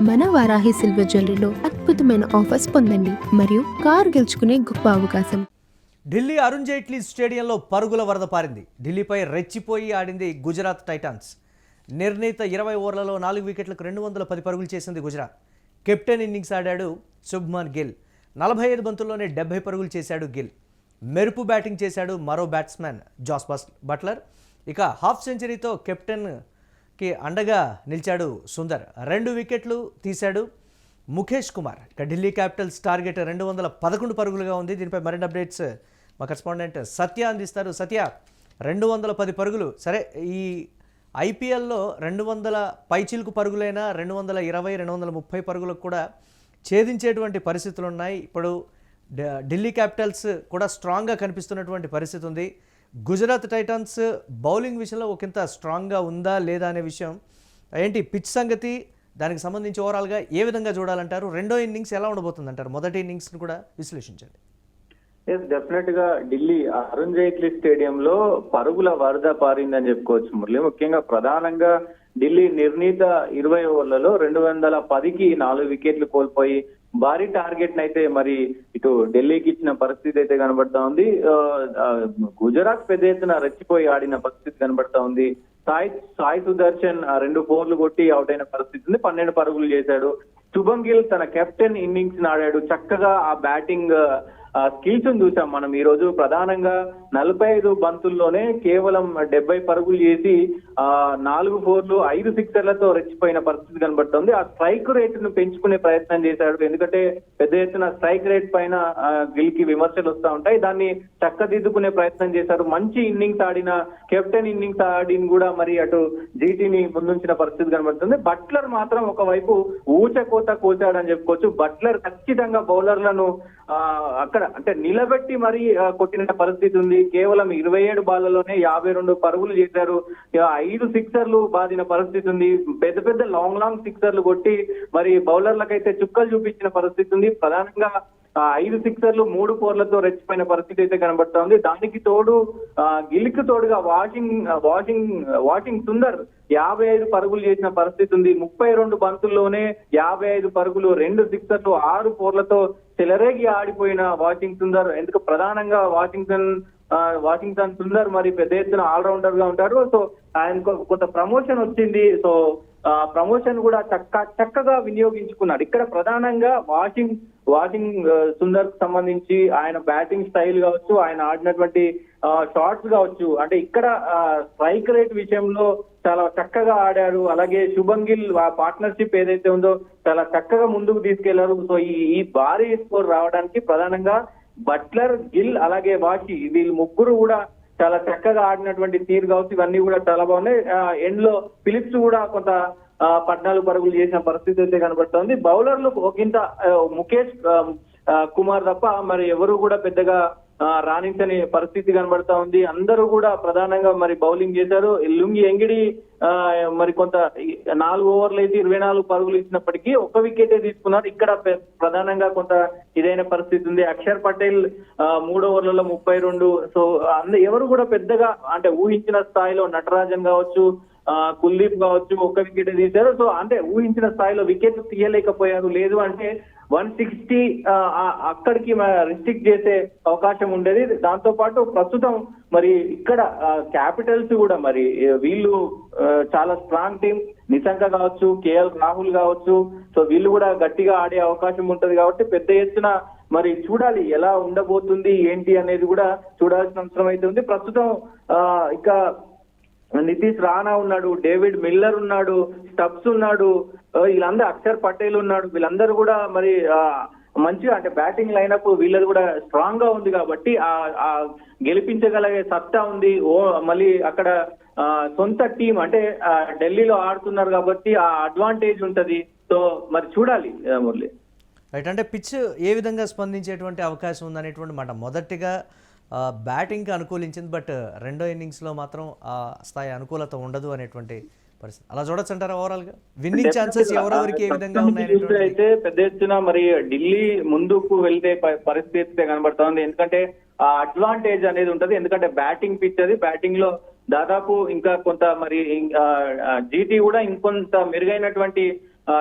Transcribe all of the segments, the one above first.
మన వారాహి సిల్వర్ జ్యువెలరీలో అద్భుతమైన ఆఫర్స్ పొందండి మరియు కారు గెలుచుకునే గొప్ప అవకాశం. ఢిల్లీ అరుణ్ జైట్లీ స్టేడియంలో పరుగుల వరద పారింది. ఢిల్లీపై రెచ్చిపోయి ఆడింది గుజరాత్ టైటాన్స్. నిర్ణీత 20 ఓవర్లలో 4 వికెట్లకు 210 పరుగులు చేసింది గుజరాత్. కెప్టెన్ ఇన్నింగ్స్ ఆడాడు శుభ్మన్ గిల్. 45 బంతుల్లోనే 70 పరుగులు చేశాడు గిల్. మెరుపు బ్యాటింగ్ చేశాడు మరో బ్యాట్స్మెన్ జాస్ బట్లర్. ఇక హాఫ్ సెంచరీతో కెప్టెన్కి అండగా నిలిచాడు సుందర్. 2 వికెట్లు తీశాడు ముఖేష్ కుమార్. ఇక ఢిల్లీ క్యాపిటల్స్ టార్గెట్ 211 పరుగులుగా ఉంది. దీనిపై మరిన్ని అప్డేట్స్ మా కరెస్పాండెంట్ సత్య అందిస్తారు. సత్య, 210 పరుగులు సరే, ఈ ఐపీఎల్లో 200 పైచిలుకు పరుగులైనా 220, 230 పరుగులకు కూడా ఛేదించేటువంటి పరిస్థితులు ఉన్నాయి. ఇప్పుడు ఢిల్లీ క్యాపిటల్స్ కూడా స్ట్రాంగ్గా కనిపిస్తున్నటువంటి పరిస్థితి ఉంది. గుజరాత్ టైటన్స్ బౌలింగ్ విషయంలో ఒకంత స్ట్రాంగ్గా ఉందా లేదా అనే విషయం ఏంటి, పిచ్ సంగతి, దానికి సంబంధించి ఓవరాల్గా ఏ విధంగా చూడాలంటారు? రెండో ఇన్నింగ్స్ ఎలా ఉండబోతుంది అంటారు? మొదటి ఇన్నింగ్స్ని కూడా విశ్లేషించండి. డెఫినెట్ గా ఢిల్లీ అరుణ్ జైట్లీ స్టేడియంలో పరుగుల వరద పారిందని చెప్పుకోవచ్చు మురళి. ముఖ్యంగా ప్రధానంగా ఢిల్లీ నిర్ణీత 20 ఓవర్లలో 210కి 4 వికెట్లు కోల్పోయి భారీ టార్గెట్ అయితే మరి ఇటు ఢిల్లీకి ఇచ్చిన పరిస్థితి అయితే కనబడతా ఉంది. గుజరాత్ పెద్ద ఎత్తున రెచ్చిపోయి ఆడిన పరిస్థితి కనబడతా ఉంది. సాయి సుదర్శన్ 2 4 కొట్టి అవుట్ అయిన పరిస్థితి ఉంది. 12 పరుగులు చేశాడు. శుభం గిల్ తన కెప్టెన్ ఇన్నింగ్స్ ఆడాడు. చక్కగా ఆ బ్యాటింగ్ స్కిల్స్ చూసాం మనం ఈ రోజు. ప్రధానంగా 45 బంతుల్లోనే కేవలం 70 పరుగులు చేసి 4 4లు 5 సిక్సర్లతో రెచ్చిపోయిన పరిస్థితి కనబడుతుంది. ఆ స్ట్రైక్ రేట్ ను పెంచుకునే ప్రయత్నం చేశాడు. ఎందుకంటే పెద్ద ఎత్తున స్ట్రైక్ రేట్ పైన గిల్ కి విమర్శలు వస్తూ ఉంటాయి. దాన్ని చక్కదిద్దుకునే ప్రయత్నం చేశారు. మంచి ఇన్నింగ్స్ ఆడిన కెప్టెన్ ఇన్నింగ్స్ ఆడిన కూడా మరి అటు జీటీని ముందుంచిన పరిస్థితి కనబడుతుంది. బట్లర్ మాత్రం ఒకవైపు ఊచకోత కోసాడని చెప్పుకోవచ్చు. బట్లర్ ఖచ్చితంగా బౌలర్లను అక్కడ అంటే నిలబెట్టి మరి కొట్టిన పరిస్థితి ఉంది. కేవలం 27 బాళ్లలోనే 52 పరుగులు చేశారు. 5 సిక్సర్లు బాదిన పరిస్థితి ఉంది. పెద్ద పెద్ద లాంగ్ సిక్సర్లు కొట్టి మరి బౌలర్లకైతే చుక్కలు చూపించిన పరిస్థితి ఉంది. ప్రధానంగా 5 సిక్సర్లు 3 4లతో రెచ్చిపోయిన పరిస్థితి అయితే కనబడతా ఉంది. దానికి తోడు గిల్కి తోడుగా వాషింగ్ సుందర్ 55 పరుగులు చేసిన పరిస్థితి ఉంది. 32 బంతుల్లోనే 55 పరుగులు, 2 సిక్సర్లు, 6 4లతో చెలరేగి ఆడిపోయిన వాషింగ్ సుందర్. ఎందుకు ప్రధానంగా వాషింగ్టన్ సుందర్ మరి పెద్ద ఎత్తున ఆల్రౌండర్ గా ఉంటారు. సో ఆయనకు కొంత ప్రమోషన్ వచ్చింది. సో ప్రమోషన్ కూడా చక్కగా వినియోగించుకున్నాడు. ఇక్కడ ప్రధానంగా వాషింగ్ సుందర్ కు సంబంధించి ఆయన బ్యాటింగ్ స్టైల్ కావచ్చు, ఆయన ఆడినటువంటి షాట్స్ కావచ్చు, అంటే ఇక్కడ స్ట్రైక్ రేట్ విషయంలో చాలా చక్కగా ఆడారు. అలాగే శుభం గిల్ పార్ట్నర్షిప్ ఏదైతే ఉందో చాలా చక్కగా ముందుకు తీసుకెళ్లారు. సో ఈ భారీ స్కోర్ రావడానికి ప్రధానంగా బట్లర్, గిల్ అలాగే వీళ్ళు ముగ్గురు కూడా చాలా చక్కగా ఆడినటువంటి తీరు కావచ్చు, ఇవన్నీ కూడా చాలా బాగున్నాయి. ఎండ్ లో ఫిలిప్స్ కూడా కొంత 14 పరుగులు చేసిన పరిస్థితి అయితే కనబడుతోంది. బౌలర్లు ఒకంత ముఖేష్ కుమార్ తప్ప మరి ఎవరు కూడా పెద్దగా రాణించని పరిస్థితి కనబడతా ఉంది. అందరూ కూడా ప్రధానంగా మరి బౌలింగ్ చేశారు. లుంగి ఎంగిడి మరి కొంత 4 ఓవర్లు అయితే 24 పరుగులు ఇచ్చినప్పటికీ 1 వికెటే తీసుకున్నారు. ఇక్కడ ప్రధానంగా కొంత ఇదైన పరిస్థితి ఉంది. అక్షర్ పటేల్ 3 ఓవర్లలో 32. సో ఎవరు కూడా పెద్దగా అంటే ఊహించిన స్థాయిలో నటరాజన్ కావచ్చు, కుల్దీప్ కావచ్చు 1 వికెట్ తీశారు. సో అంటే ఊహించిన స్థాయిలో వికెట్ తీయలేకపోయారు. లేదు అంటే 160 అక్కడికి రిస్ట్రిక్ట్ చేసే అవకాశం ఉండేది. దాంతో పాటు ప్రస్తుతం మరి ఇక్కడ క్యాపిటల్స్ కూడా మరి వీళ్ళు చాలా స్ట్రాంగ్ టీం, నిశంక కావచ్చు, కేఎల్ రాహుల్ కావచ్చు, సో వీళ్ళు కూడా గట్టిగా ఆడే అవకాశం ఉంటది. కాబట్టి పెద్ద ఎత్తున మరి చూడాలి ఎలా ఉండబోతుంది ఏంటి అనేది కూడా చూడాల్సిన అవసరం అయితే ఉంది. ప్రస్తుతం ఇక నితీష్ రాణా ఉన్నాడు, డేవిడ్ మిల్లర్ ఉన్నాడు, స్టబ్స్ ఉన్నాడు, వీళ్ళందరూ అక్షర్ పటేల్ ఉన్నాడు. వీళ్ళందరూ కూడా మరి మంచిగా అంటే బ్యాటింగ్ లైనప్ వీళ్ళది కూడా స్ట్రాంగ్ గా ఉంది. కాబట్టి ఆ గెలిపించగలిగే సత్తా ఉంది. మళ్ళీ అక్కడ సొంత టీం అంటే ఢిల్లీలో ఆడుతున్నారు కాబట్టి ఆ అడ్వాంటేజ్ ఉంటది. సో మరి చూడాలి మురళి. రైట్, అంటే పిచ్ ఏ విధంగా స్పందించేటువంటి అవకాశం ఉందనేటువంటి మాట. మొదటిగా బ్యాటింగ్కి అనుకూలించింది, బట్ రెండో ఇన్నింగ్స్లో మాత్రం ఆ స్థాయి అనుకూలత ఉండదు అనేటువంటి పరిస్థితి. అలా చూడొచ్చు అంటారా? ఓవరాల్ గా విన్నింగ్ ఛాన్సెస్ ఎవరెవరికి ఏ విధంగా ఉన్నాయి? అయితే పెద్ద ఎత్తున మరి ఢిల్లీ ముందుకు వెళ్తే పరిస్థితి కనబడుతోంది. ఎందుకంటే ఆ అడ్వాంటేజ్ అనేది ఉంటది. ఎందుకంటే బ్యాటింగ్ పిచ్ అది. బ్యాటింగ్ లో దాదాపు ఇంకా కొంత మరి జీటీ కూడా ఇంకొంత మెరుగైనటువంటి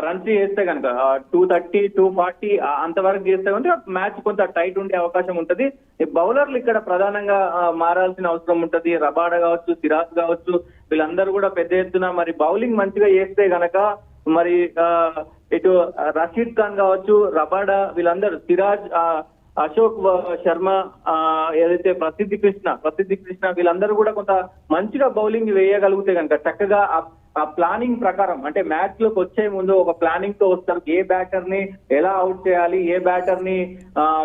రన్స్ చేస్తే కనుక 230, 240 అంతవరకు చేస్తే కనుక మ్యాచ్ కొంత టైట్ ఉండే అవకాశం ఉంటది. ఈ బౌలర్లు ఇక్కడ ప్రధానంగా మారాల్సిన అవసరం ఉంటది. రబాడా కావచ్చు, సిరాజ్ కావచ్చు, వీళ్ళందరూ కూడా పెద్ద ఎత్తున మరి బౌలింగ్ మంచిగా చేస్తే గనక మరి ఇటు రషీద్ ఖాన్ కావచ్చు, రబాడా, వీళ్ళందరూ, సిరాజ్, అశోక్ శర్మ, ఏదైతే ప్రసిద్ధి కృష్ణ వీళ్ళందరూ కూడా కొంత మంచిగా బౌలింగ్ వేయగలిగితే కనుక చక్కగా ఆ ప్లానింగ్ ప్రకారం, అంటే మ్యాచ్ లోకి వచ్చే ముందు ఒక ప్లానింగ్ తో వస్తారు. ఏ బ్యాటర్ ని ఎలా అవుట్ చేయాలి, ఏ బ్యాటర్ ని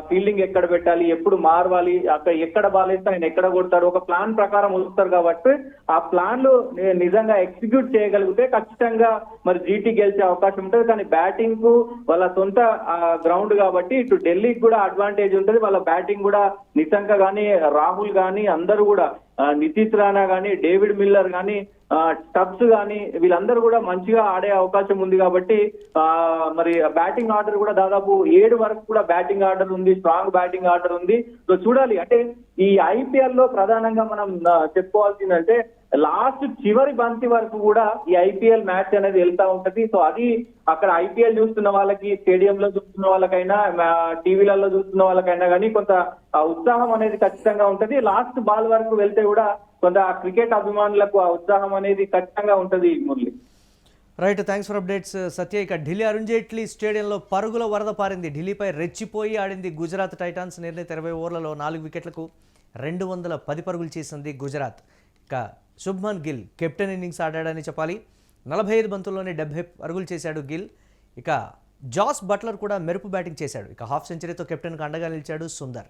ఫీల్డింగ్ ఎక్కడ పెట్టాలి, ఎప్పుడు మారవాలి, అక్కడ ఎక్కడ బాల్ వేస్తే ఆయన ఎక్కడ కొడతాడు, ఒక ప్లాన్ ప్రకారం వస్తారు. కాబట్టి ఆ ప్లాన్ లో నిజంగా ఎగ్జిక్యూట్ చేయగలిగితే ఖచ్చితంగా మరి జీటీ గెలిచే అవకాశం ఉంటుంది. కానీ బ్యాటింగ్ కు వాళ్ళ సొంత గ్రౌండ్ కాబట్టి ఇటు ఢిల్లీకి కూడా అడ్వాంటేజ్ ఉంటుంది. వాళ్ళ బ్యాటింగ్ కూడా నిశంక గానీ, రాహుల్ గానీ, అందరూ కూడా, నితీష్ రాణా గానీ, డేవిడ్ మిల్లర్ గానీ, స్టబ్స్ గానీ, వీళ్ళందరూ కూడా మంచిగా ఆడే అవకాశం ఉంది. కాబట్టి మరి బ్యాటింగ్ ఆర్డర్ కూడా దాదాపు 7 వరకు కూడా బ్యాటింగ్ ఆర్డర్ ఉంది, స్ట్రాంగ్ బ్యాటింగ్ ఆర్డర్ ఉంది. సో చూడాలి. అంటే ఈ ఐపీఎల్ లో ప్రధానంగా మనం చెప్పుకోవాల్సిందంటే లాస్ట్ చివరి బంతి వరకు కూడా ఈ ఐపీఎల్ మ్యాచ్ అనేది వెళ్తా ఉంటది. సో అది అక్కడ ఐపీఎల్ చూస్తున్న వాళ్ళకి, స్టేడియంలో చూస్తున్న వాళ్ళకైనా, టీవీలలో చూస్తున్న వాళ్ళకైనా కానీ కొంత ఉత్సాహం అనేది ఖచ్చితంగా ఉంటది. లాస్ట్ బాల్ వరకు వెళ్తే కూడా కొంత క్రికెట్ అభిమానులకు ఆ ఉత్సాహం అనేది ఖచ్చితంగా ఉంటది. Murali, right, thanks for updates Satya. ఇక ఢిల్లీ అరుణ్ జైట్లీ స్టేడియంలో పరుగుల వరద పారింది. ఢిల్లీపై రెచ్చిపోయి ఆడింది గుజరాత్ టైటాన్స్. నిర్ణీత 20 ఓవర్లలో 4 వికెట్లకు 210 పరుగులు చేసింది గుజరాత్. ఇక శుభ్మన్ గిల్ కెప్టెన్ ఇన్నింగ్స్ ఆడాడని చెప్పాలి. 45 బంతుల్లోనే 70 పరుగులు చేశాడు గిల్. ఇక జాస్ బట్లర్ కూడా మెరుపు బ్యాటింగ్ చేశాడు. ఇక హాఫ్ సెంచరీతో కెప్టెన్కు అండగా నిలిచాడు సుందర్.